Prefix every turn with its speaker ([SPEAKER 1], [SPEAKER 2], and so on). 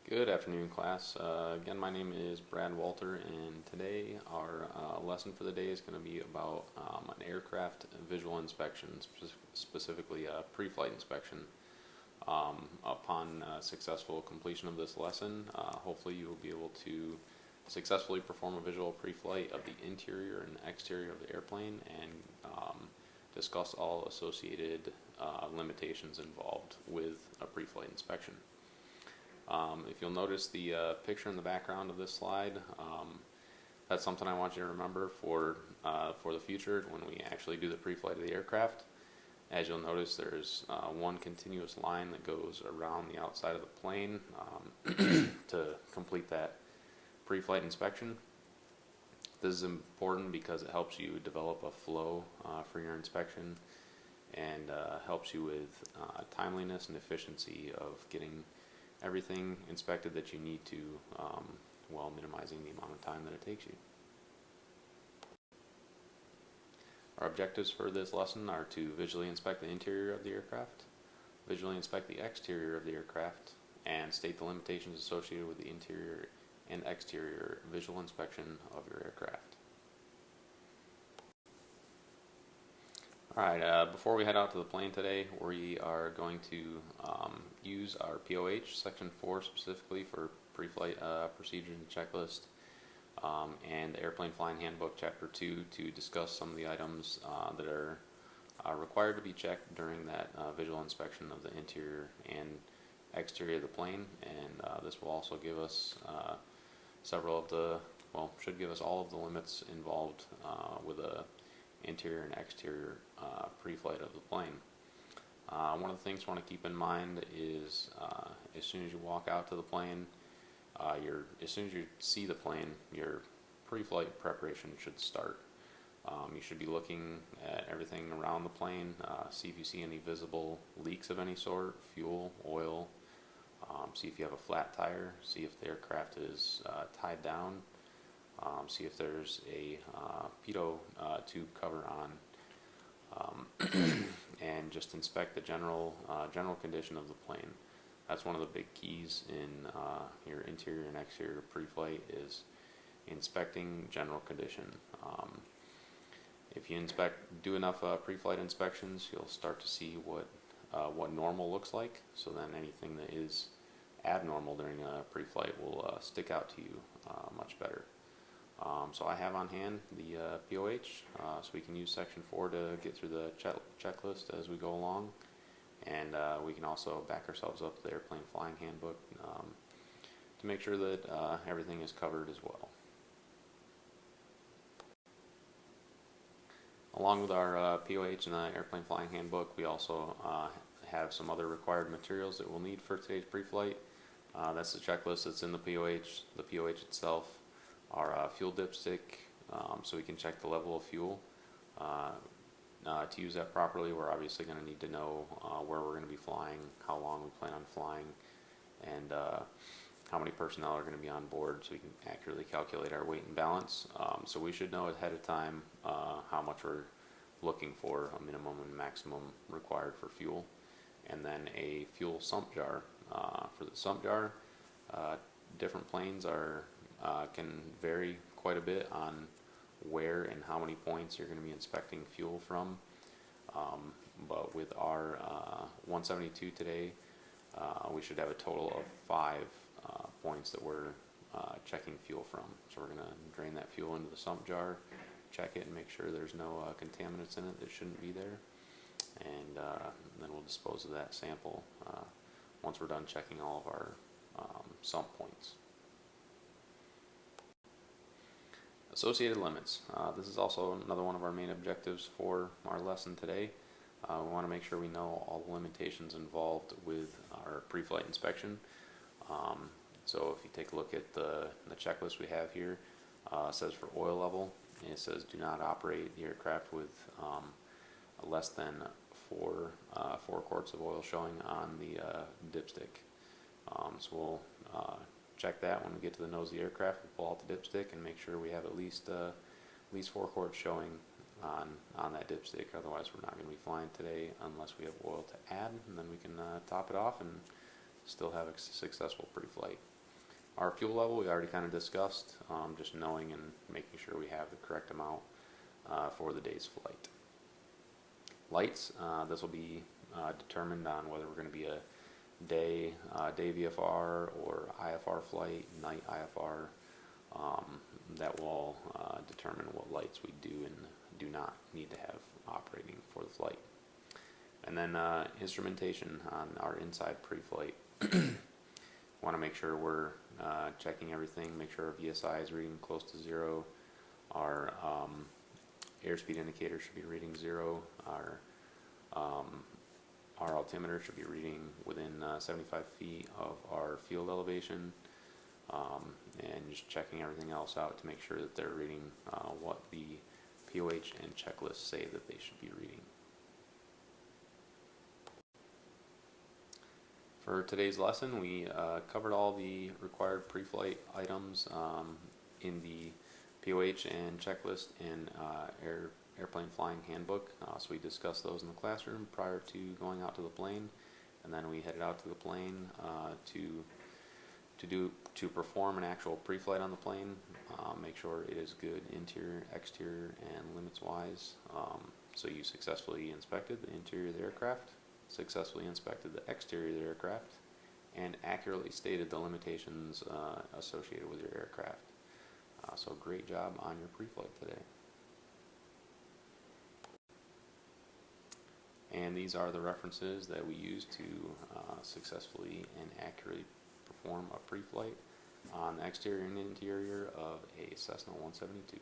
[SPEAKER 1] Good afternoon, class. Again, my name is Brad Walter, and today our lesson for the day is going to be about an aircraft visual inspection, specifically a pre-flight inspection. Upon successful completion of this lesson, hopefully you will be able to successfully perform a visual pre-flight of the interior and exterior of the airplane and discuss all associated limitations involved with a pre-flight inspection. If you'll notice the picture in the background of this slide, that's something I want you to remember for the future when we actually do the pre-flight of the aircraft. As you'll notice, there's one continuous line that goes around the outside of the plane to complete that pre-flight inspection. This is important because it helps you develop a flow for your inspection and helps you with timeliness and efficiency of getting everything inspected that you need to, while minimizing the amount of time that it takes you. Our objectives for this lesson are to visually inspect the interior of the aircraft, visually inspect the exterior of the aircraft, and state the limitations associated with the interior and exterior visual inspection of your aircraft. Alright, before we head out to the plane today, we are going to use our POH, Section 4 specifically for pre-flight procedures and checklist, and the Airplane Flying Handbook, Chapter 2, to discuss some of the items that are required to be checked during that visual inspection of the interior and exterior of the plane. And this will also give us should give us all of the limits involved with a interior and exterior pre-flight of the plane. One of the things you want to keep in mind is as soon as you walk out to the plane, as soon as you see the plane, your pre-flight preparation should start. You should be looking at everything around the plane, see if you see any visible leaks of any sort, fuel, oil, see if you have a flat tire, see if the aircraft is tied down, see if there's a pitot tube cover on, and just inspect the general condition of the plane. That's one of the big keys in your interior and exterior pre-flight is inspecting general condition. If you do enough pre-flight inspections, you'll start to see what normal looks like. So then anything that is abnormal during a pre-flight will stick out to you much better. So I have on hand the POH, so we can use Section 4 to get through the checklist as we go along, and we can also back ourselves up to the Airplane Flying Handbook to make sure that everything is covered as well. Along with our POH and the Airplane Flying Handbook, we also have some other required materials that we'll need for today's pre-flight. That's the checklist that's in the POH. The POH itself, our fuel dipstick, so we can check the level of fuel. To use that properly, we're obviously going to need to know where we're going to be flying, how long we plan on flying, and how many personnel are going to be on board, so we can accurately calculate our weight and balance. So we should know ahead of time how much we're looking for, a minimum and maximum required for fuel. And then a fuel sump jar. For the sump jar, different planes can vary quite a bit on where and how many points you're going to be inspecting fuel from. But with our 172 today, we should have a total of 5 points that we're checking fuel from. So we're going to drain that fuel into the sump jar, check it, and make sure there's no contaminants in it that shouldn't be there. And then we'll dispose of that sample once we're done checking all of our sump points. Associated limits. This is also another one of our main objectives for our lesson today. We want to make sure we know all the limitations involved with our pre-flight inspection. So if you take a look at the checklist we have here, it says for oil level, and it says do not operate the aircraft with less than 4 quarts of oil showing on the dipstick. So we'll check that when we get to the nose of the aircraft. We'll pull out the dipstick and make sure we have at least 4 quarts showing on that dipstick. Otherwise, we're not going to be flying today unless we have oil to add, and then we can top it off and still have a successful pre-flight. Our fuel level we already kind of discussed, just knowing and making sure we have the correct amount for the day's flight. Lights, this will be determined on whether we're going to be a day VFR or IFR flight, night IFR. That will determine what lights we do and do not need to have operating for the flight. And then instrumentation on our inside pre-flight. Want to make sure we're checking everything, make sure our VSI is reading close to 0. Our airspeed indicator should be reading 0. Our altimeter should be reading within 75 feet of our field elevation, and just checking everything else out to make sure that they're reading what the POH and checklists say that they should be reading. For today's lesson, we covered all the required pre-flight items in the POH and checklist and airplane flying handbook. So we discussed those in the classroom prior to going out to the plane, and then we headed out to the plane to perform an actual pre-flight on the plane. Make sure it is good interior, exterior, and limits wise. So you successfully inspected the interior of the aircraft, successfully inspected the exterior of the aircraft, and accurately stated the limitations associated with your aircraft. So great job on your pre-flight today. And these are the references that we use to successfully and accurately perform a pre-flight on the exterior and interior of a Cessna 172.